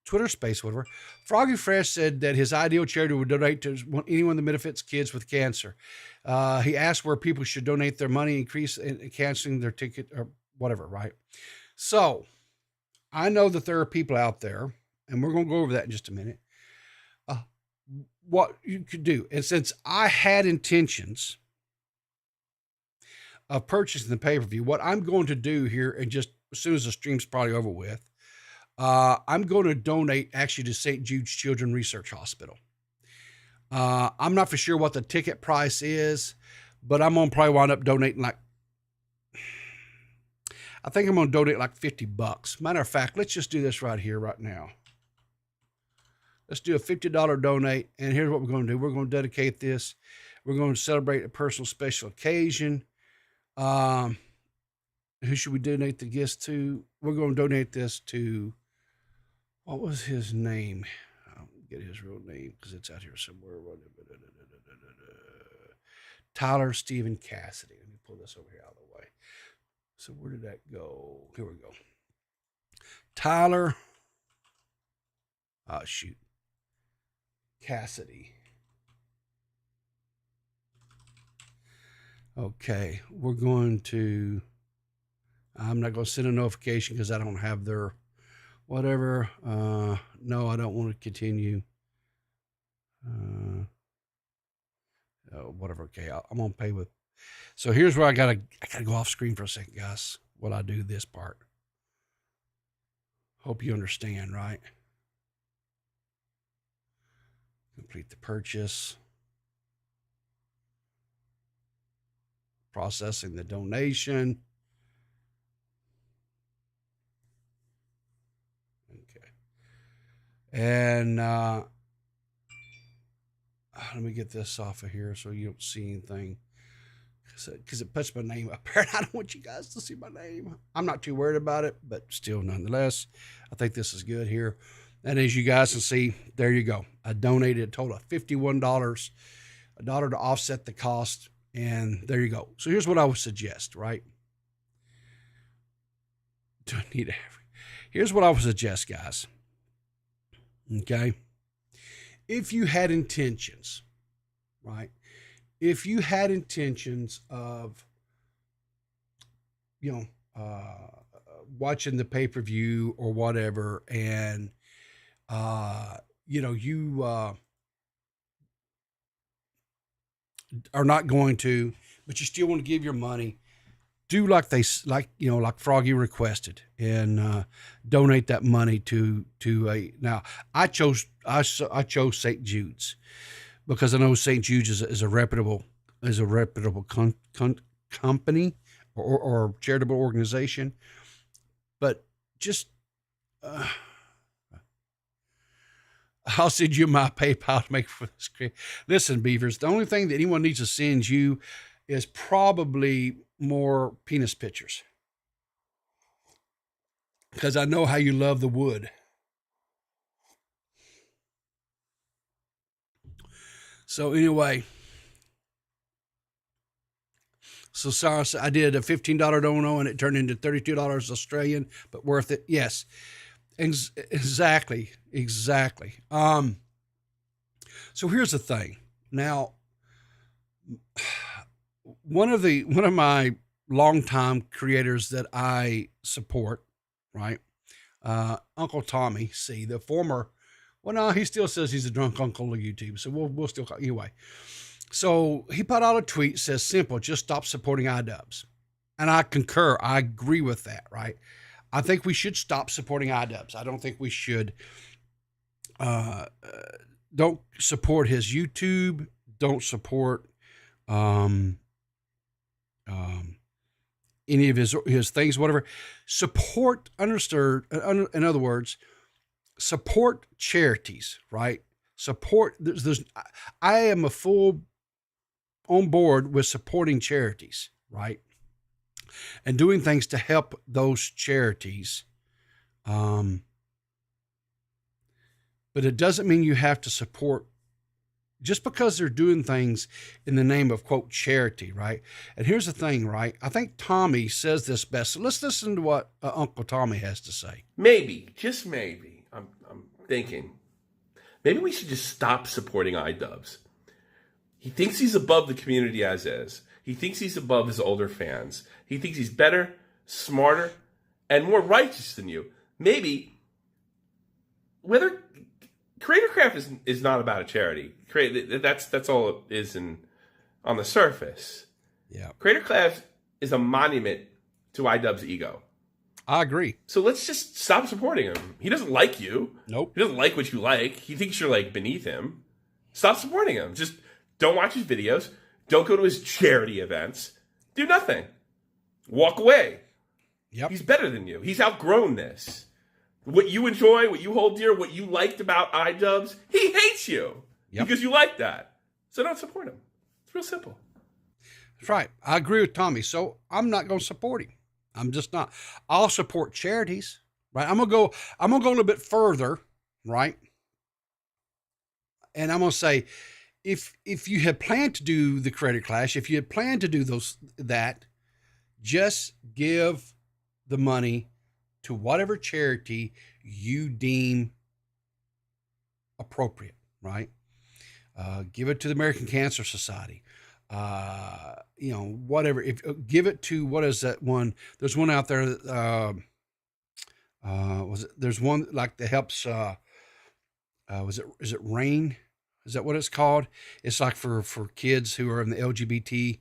Twitter space, whatever, Froggy Fresh said that his ideal charity would donate to anyone that benefits kids with cancer. He asked where people should donate their money, increase in canceling their ticket or whatever, right? So I know that there are people out there, and we're going to go over that in just a minute, what you could do. And since I had intentions of purchasing the pay-per-view, what I'm going to do here, and just as soon as the stream's probably over with, I'm going to donate actually to St. Jude's Children's Research Hospital. I'm not for sure what the ticket price is, but I'm going to probably wind up donating I think I'm going to donate like $50. Matter of fact, let's just do this right here, right now. Let's do a $50 donate. And here's what we're going to do. We're going to dedicate this. We're going to celebrate a personal special occasion. Who should we donate the gifts to? We're going to donate this to, what was his name? I'll get his real name because it's out here somewhere. Tyler Stephen Cassidy. Let me pull this over here out of the way. So where did that go? Here we go. Tyler. Oh, shoot. Cassidy. Okay. We're going to, I'm not going to send a notification because I don't have their whatever. No, I don't want to continue. Whatever. Okay. I'm going to pay with. So here's where I gotta go off screen for a second, guys, while I do this part. Hope you understand, right? Complete the purchase. Processing the donation. Okay. And let me get this off of here so you don't see anything. Because it puts my name up there, and I don't want you guys to see my name. I'm not too worried about it, but still, nonetheless, I think this is good here. And as you guys can see, there you go. I donated a total of $51, $1 to offset the cost, and there you go. So here's what I would suggest, right? Do I need Here's what I would suggest, guys. Okay? If you had intentions, right? If you had intentions of, watching the pay-per-view or whatever, and, you are not going to, but you still want to give your money, do like Froggy requested, and donate that money to now I chose St. Jude's. Because I know St. Jude's is a reputable company or charitable organization, but just I'll send you my PayPal to make for this. Listen, Beavers, the only thing that anyone needs to send you is probably more penis pictures, because I know how you love the wood. So anyway, so sorry, I did a $15 dono and it turned into $32 Australian, but worth it. Yes, exactly. So here's the thing. Now, one of my longtime creators that I support, right? Uncle Tommy C, the former. Well, no, he still says he's a drunk uncle of YouTube, so we'll still call anyway. So he put out a tweet, says simple, just stop supporting iDubbbz. And I concur. I agree with that, right? I think we should stop supporting iDubbbz. I don't think we should don't support his YouTube, don't support any of his things, whatever. Support, understood, in other words, support charities, right? Support, I am a full on board with supporting charities, right? And doing things to help those charities. But it doesn't mean you have to support just because they're doing things in the name of, quote, charity, right? And here's the thing, right? I think Tommy says this best. So let's listen to what Uncle Tommy has to say. Maybe, just maybe, I'm thinking, maybe we should just stop supporting iDubbbz. He thinks he's above the community as is. He thinks he's above his older fans. He thinks he's better, smarter, and more righteous than you. Maybe, whether CreatorCraft is not about a charity. That's all it is on the surface. Yeah. CreatorCraft is a monument to iDubbbz's ego. I agree. So let's just stop supporting him. He doesn't like you. Nope. He doesn't like what you like. He thinks you're like beneath him. Stop supporting him. Just don't watch his videos. Don't go to his charity events. Do nothing. Walk away. Yep. He's better than you. He's outgrown this. What you enjoy, what you hold dear, what you liked about iDubbbz, he hates you because you like that. So don't support him. It's real simple. That's right. I agree with Tommy. So I'm not going to support him. I'm just not. I'll support charities, right? I'm gonna go a little bit further, right? And I'm gonna say, if you had planned to do the Credit Clash, if you had planned to do that, just give the money to whatever charity you deem appropriate, right? Give it to the American Cancer Society. Whatever. If give it to, what is that one? There's one out there. There's one like that helps. Is it RAIN? Is that what it's called? It's like for kids who are in the LGBT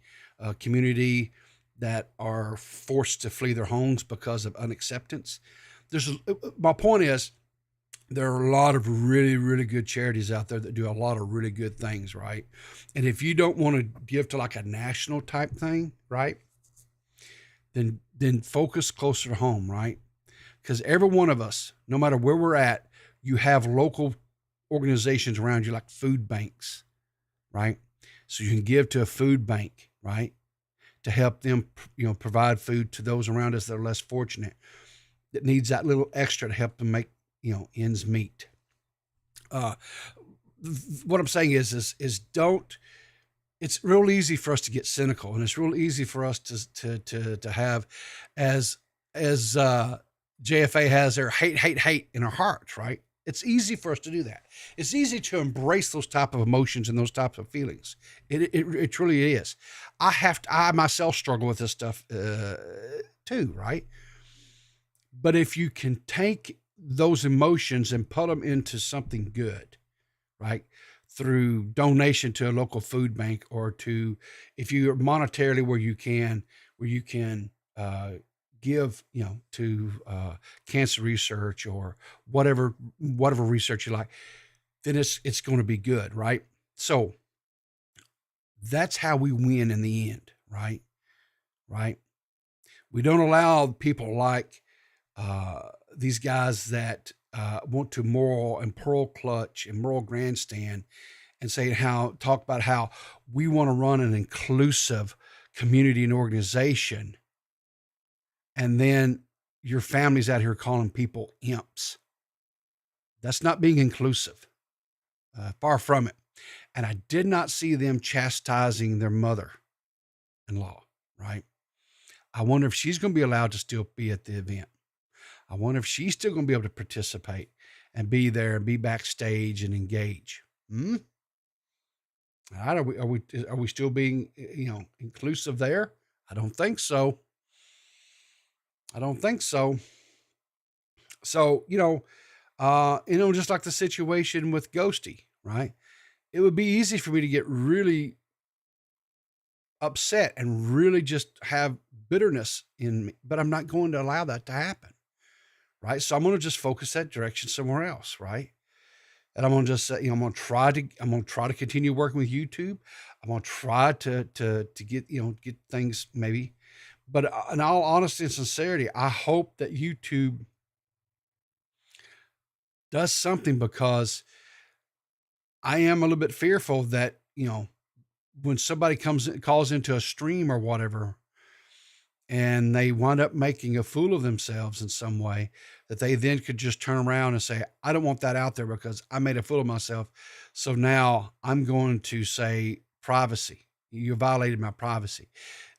community that are forced to flee their homes because of unacceptance. My point is, there are a lot of really, really good charities out there that do a lot of really good things, right? And if you don't want to give to like a national type thing, right, then focus closer to home, right? Because every one of us, no matter where we're at, you have local organizations around you like food banks, right? So you can give to a food bank, right, to help them, provide food to those around us that are less fortunate, that needs that little extra to help them make, ends meet. What I'm saying is don't, it's real easy for us to get cynical, and it's real easy for us to have, as JFA has their hate in our hearts, right? It's easy for us to do that. It's easy to embrace those type of emotions and those types of feelings. It truly is. I myself struggle with this stuff too, right? But if you can take those emotions and put them into something good, right? Through donation to a local food bank, or to, if you're monetarily where you can give, to cancer research or whatever research you like, then it's going to be good, right? So that's how we win in the end, right? Right? We don't allow people like these guys that want to moral and pearl clutch and moral grandstand and talk about how we want to run an inclusive community and organization, and then your family's out here calling people imps. That's not being inclusive. Far from it. And I did not see them chastising their mother-in-law, right? I wonder if she's going to be allowed to still be at the event. I wonder if she's still going to be able to participate and be there and be backstage and engage. Are we still being, inclusive there? I don't think so. So, just like the situation with Ghosty, right? It would be easy for me to get really upset and really just have bitterness in me, but I'm not going to allow that to happen, right? So I'm going to just focus that direction somewhere else, right? And I'm going to just, I'm going to try to continue working with YouTube. I'm going to try to get, get things maybe, but in all honesty and sincerity, I hope that YouTube does something, because I am a little bit fearful that, when somebody calls into a stream or whatever, and they wind up making a fool of themselves in some way, that they then could just turn around and say, I don't want that out there because I made a fool of myself. So now I'm going to say privacy. You violated my privacy.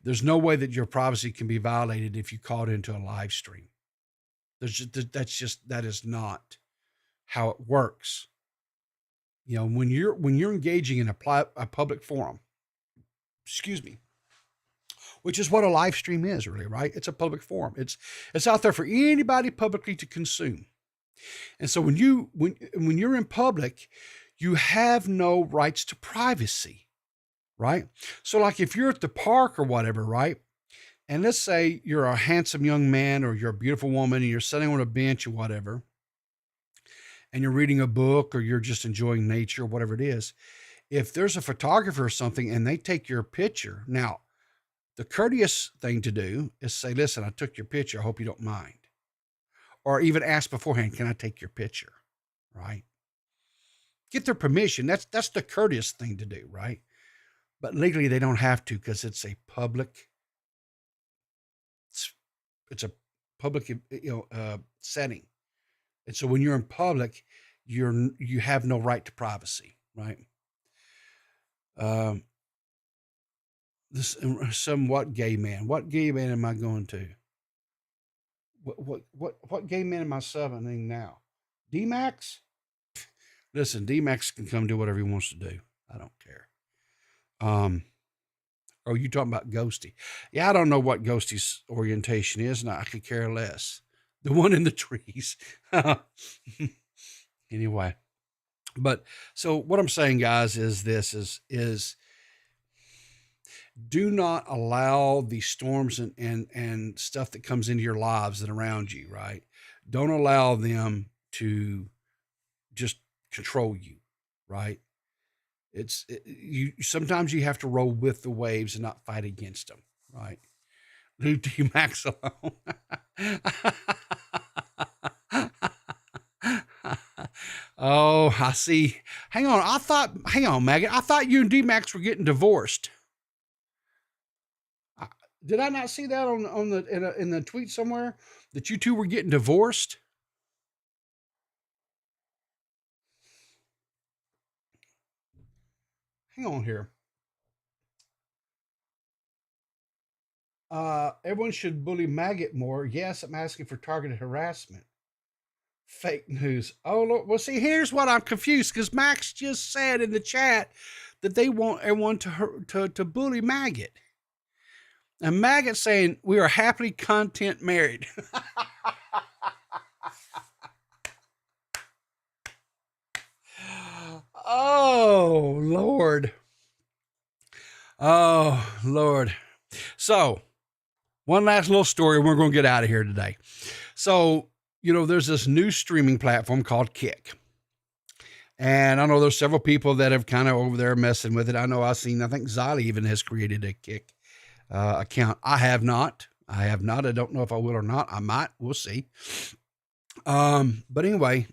There's no way that your privacy can be violated if you called into a live stream. That is not how it works. When you're engaging in a public forum, which is what a live stream is, really, right? It's a public forum. It's out there for anybody publicly to consume. And so when you're in public, you have no rights to privacy, right? So like if you're at the park or whatever, right? And let's say you're a handsome young man or you're a beautiful woman and you're sitting on a bench or whatever, and you're reading a book or you're just enjoying nature or whatever it is. If there's a photographer or something and they take your picture, now the courteous thing to do is say, listen, I took your picture. I hope you don't mind. Or even ask beforehand, can I take your picture? Right? Get their permission. That's the courteous thing to do, right? But legally they don't have to because it's a public, it's a public, setting. And so when you're in public, you have no right to privacy, right? This somewhat gay man. What gay man am I going to? What gay man am I subbing now? D-Max? Listen, D-Max can come do whatever he wants to do. I don't care. Oh, you talking about Ghosty? Yeah, I don't know what Ghosty's orientation is, and I could care less. The one in the trees. Anyway, but so what I'm saying, guys, is this is do not allow the storms and stuff that comes into your lives and around you, right? Don't allow them to just control you, right? You sometimes you have to roll with the waves and not fight against them, right? Leave D-Max alone. Oh, I see. Hang on, Maggot. I thought you and D-Max were getting divorced. Did I not see that in the tweet somewhere that you two were getting divorced? Hang on here. Everyone should bully Maggot more. Yes, I'm asking for targeted harassment. Fake news. Oh, Lord. Well, see, here's what I'm confused because Max just said in the chat that they want everyone to bully Maggot. And Maggot saying we are happily content married. Oh, Lord. Oh, Lord. So, one last little story. We're going to get out of here today. So, there's this new streaming platform called Kick. And I know there's several people that have kind of over there messing with it. I know I think Ziley even has created a Kick account. I have not. I don't know if I will or not. I might. We'll see. But anyway,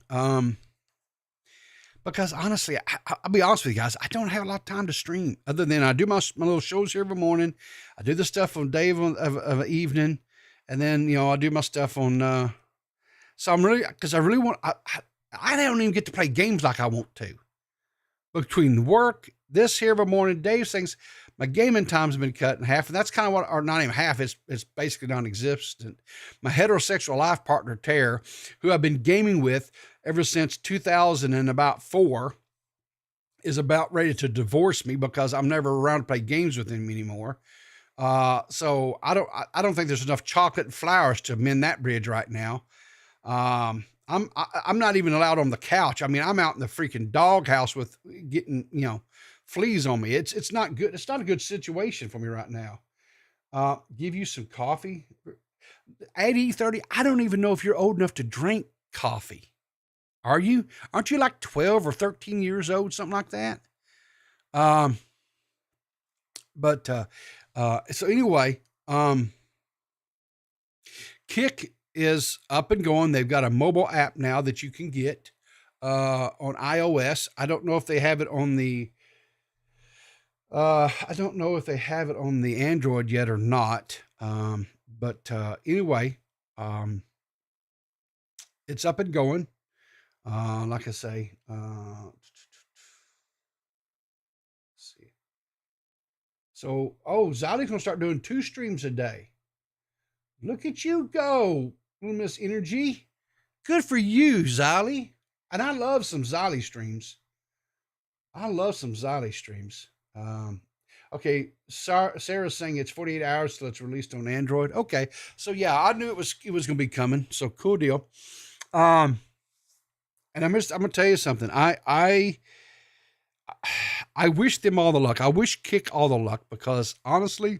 because honestly, I'll be honest with you guys, I don't have a lot of time to stream other than I do my little shows here every morning. I do the stuff on day of evening. And then, I do my stuff on, so I'm really, because I really want, I don't even get to play games like I want to. Between work, this here every morning, Dave's things, my gaming time's been cut in half. And that's kind of what, or not even half, it's basically non-existent. My heterosexual life partner, Tara, who I've been gaming with ever since 2004, is about ready to divorce me because I'm never around to play games with him anymore. So I don't think there's enough chocolate and flowers to mend that bridge right now. I'm not even allowed on the couch. I mean, I'm out in the freaking doghouse with getting, fleas on me. It's not good. It's not a good situation for me right now. Give you some coffee at E30. I don't even know if you're old enough to drink coffee. Are you? Aren't you like 12 or 13 years old? Something like that. So anyway, Kick is up and going. They've got a mobile app now that you can get on iOS. I don't know if they have it on the Android yet or not. Anyway, it's up and going. Like I say, let's see. So, Zolly's gonna start doing 2 streams a day. Look at you go, Miss Energy. Good for you, Zolly. And I love some Zolly streams. Okay, Sarah's saying it's 48 hours till it's released on Android. Okay, so yeah, I knew it was going to be coming. So cool deal. And I'm gonna tell you something. I wish them all the luck. I wish Kick all the luck because honestly,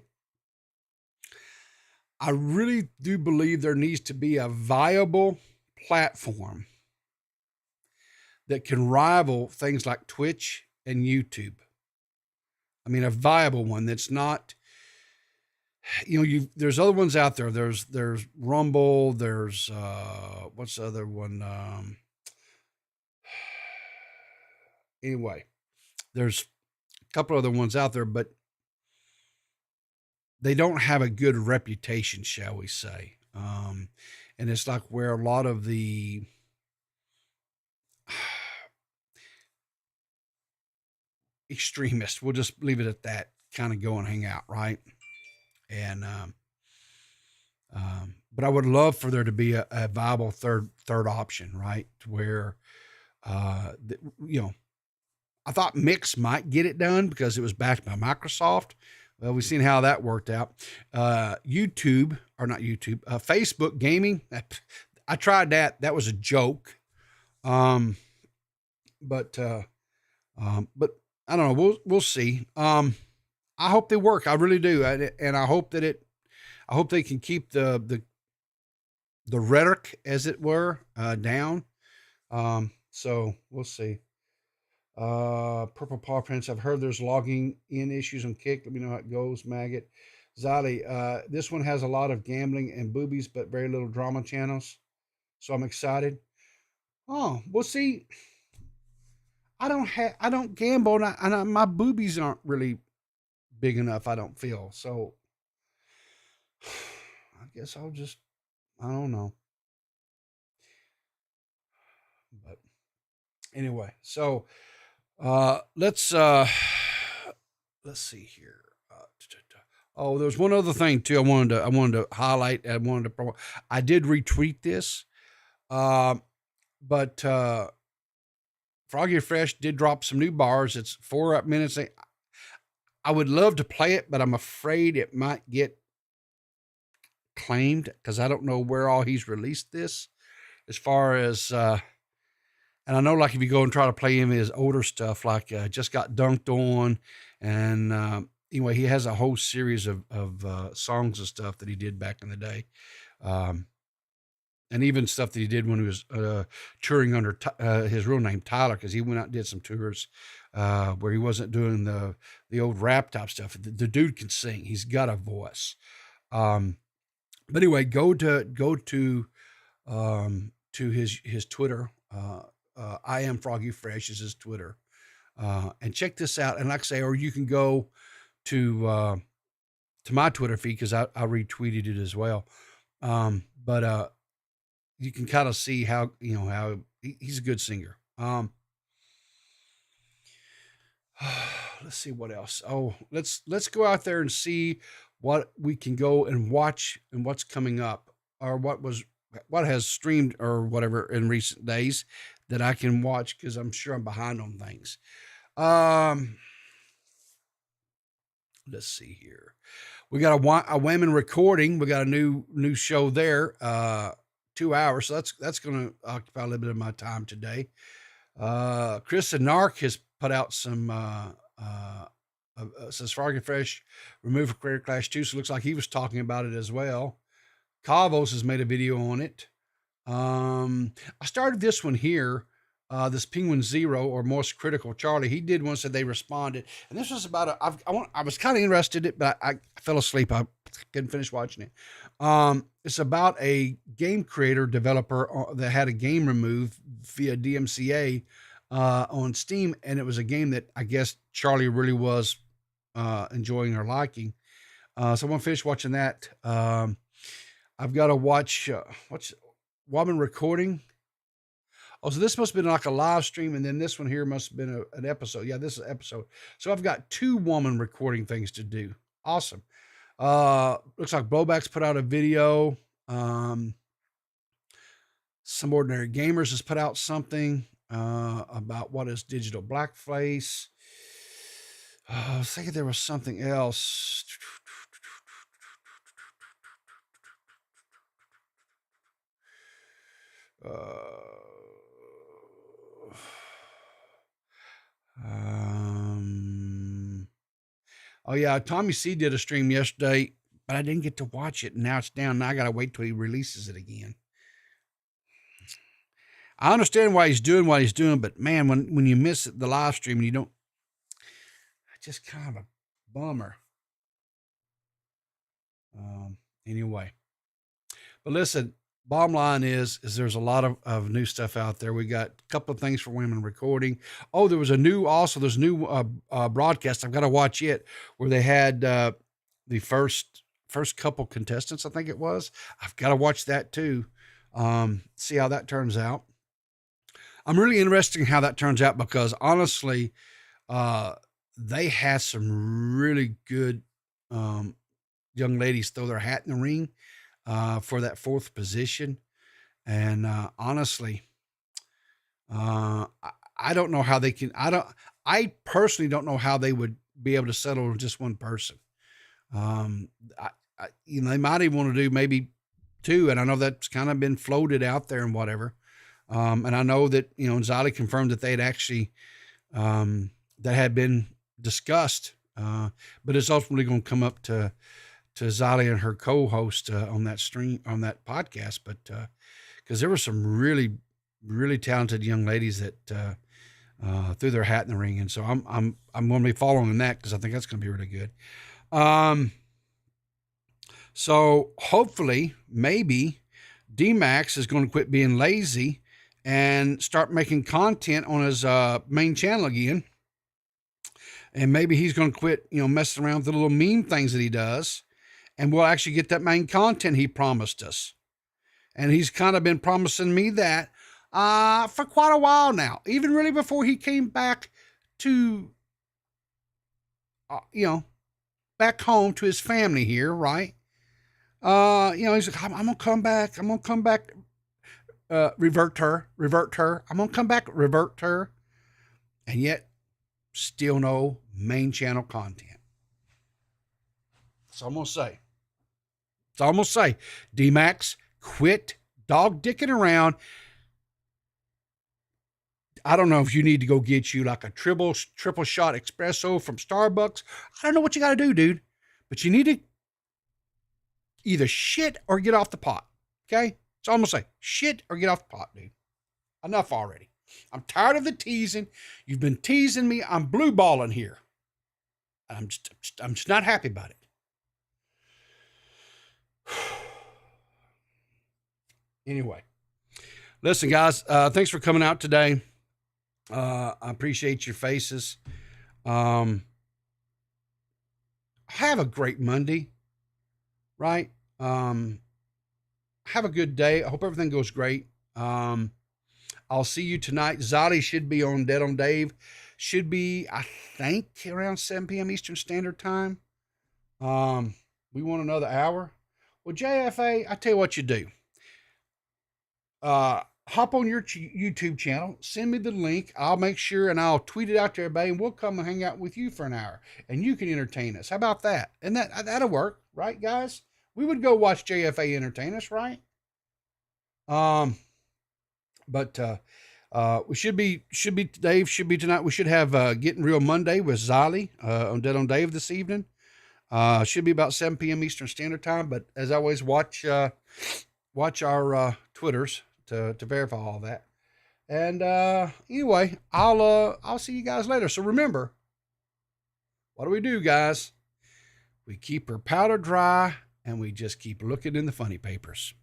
I really do believe there needs to be a viable platform that can rival things like Twitch and YouTube. I mean, a viable one that's not, there's other ones out there. There's Rumble. There's, what's the other one? Anyway, there's a couple other ones out there, but they don't have a good reputation, shall we say. And it's like where a lot of the extremists, we'll just leave it at that, kind of go and hang out, right? And but I would love for there to be a viable third option, right? Where I thought Mix might get it done because it was backed by Microsoft. Well, we've seen how that worked out. Facebook gaming. I tried that. That was a joke. But I don't know. We'll see. I hope they work. I really do. And I hope that I hope they can keep the rhetoric, as it were, down. So we'll see. Purple Paw Prince. I've heard there's logging in issues on Kick. Let me know how it goes, Maggot. Zali, this one has a lot of gambling and boobies, but very little drama channels. So I'm excited. Oh, we'll see. I don't gamble, and my boobies aren't really big enough, I don't feel. So I guess I don't know. But anyway, so let's see here. Oh, there's one other thing too. I wanted to highlight. I wanted to promote. I did retweet this, but Froggy Fresh did drop some new bars. It's 4 minutes. I would love to play it, but I'm afraid it might get claimed because I don't know where all he's released this. As far as and I know, like if you go and try to play him his older stuff, like Just Got Dunked On, and anyway, he has a whole series of songs and stuff that he did back in the day, and even stuff that he did when he was touring under his real name Tyler, because he went out and did some tours where he wasn't doing the old rap type stuff. The dude can sing; he's got a voice. But anyway, go to his Twitter. I am Froggy Fresh is his Twitter, and check this out. And like I say, or you can go to my Twitter feed because I retweeted it as well. But you can kind of see how he's a good singer. Let's see what else. Oh, let's go out there and see what we can go and watch and what's coming up, or what has streamed or whatever in recent days that I can watch, because I'm sure I'm behind on things. Let's see here. We got a women recording. We got a new show there, 2 hours. So that's going to occupy a little bit of my time today. Chris and Narc has put out some, says Froggy Fresh removed for Career Clash 2. So it looks like he was talking about it as well. Cavos has made a video on it. I started this one here, this Penguin Zero or Most Critical Charlie. He did one, said they responded, and this was about I was kind of interested in it, but I fell asleep. I couldn't finish watching it. It's about a game creator developer that had a game removed via DMCA on Steam, and it was a game that I guess Charlie really was enjoying or liking. So I want to finish watching that. I've got to watch what's woman recording. Oh, so this must have been like a live stream, and then this one here must have been an episode. Yeah, this is an episode. So I've got 2 woman recording things to do. Awesome. Looks like Blowback's put out a video. Some Ordinary Gamers has put out something about what is digital blackface. I was thinking there was something else. Oh yeah, Tommy C did a stream yesterday but I didn't get to watch it. And now it's down. Now I got to wait till he releases it again. I understand why he's doing what he's doing, but man, when you miss the live stream and you don't, it's just kind of a bummer. Anyway, but listen, bottom line is there's a lot of new stuff out there. We got a couple of things for women recording. Oh, there's a new broadcast. I've got to watch it where they had the first couple contestants, I think it was. I've got to watch that too. See how that turns out. I'm really interested in how that turns out because honestly, they had some really good young ladies throw their hat in the ring for that fourth position. And honestly, I don't know how they can. I personally don't know how they would be able to settle on just one person. They might even want to do maybe two, and I know that's kind of been floated out there and whatever. And I know that Zali confirmed that they had actually that had been discussed, but it's ultimately going to come up to Zali and her co-host on that podcast. But because there were some really, really talented young ladies that threw their hat in the ring, and so I'm going to be following that because I think that's going to be really good. So hopefully, maybe D-Max is going to quit being lazy and start making content on his main channel again. And maybe he's going to quit, messing around with the little meme things that he does. And we'll actually get that main content he promised us. And he's kind of been promising me that for quite a while now. Even really before he came back to, back home to his family here, right? He's like, I'm going to come back. I'm going to come back. Riverter. I'm going to come back, Riverter. And yet, still no main channel content. So I'm going to say, D-Max, quit dog dicking around. I don't know if you need to go get you like a triple shot espresso from Starbucks. I don't know what you got to do, dude. But you need to either shit or get off the pot. Okay? So I'm going to say, shit or get off the pot, dude. Enough already. I'm tired of the teasing. You've been teasing me. I'm blue balling here. I'm just not happy about it. Anyway, listen, guys, thanks for coming out today. I appreciate your faces. Have a great Monday, right? Have a good day. I hope everything goes great. I'll see you tonight. Zadi should be on DeadOnDave. Should be, I think, around 7 p.m. Eastern Standard Time. We want another hour. Well, JFA, I tell you what you do. Hop on your YouTube channel. Send me the link. I'll make sure and I'll tweet it out to everybody, and we'll come and hang out with you for an hour, and you can entertain us. How about that? And that'll work, right, guys? We would go watch JFA entertain us, right? But we should be Dave should be tonight. We should have Getting Real Monday with Zali on DeadOnDave this evening. Should be about 7 p.m. Eastern Standard Time. But as always, watch our Twitters to verify all that. And anyway, I'll see you guys later. So remember, what do we do, guys? We keep our powder dry, and we just keep looking in the funny papers.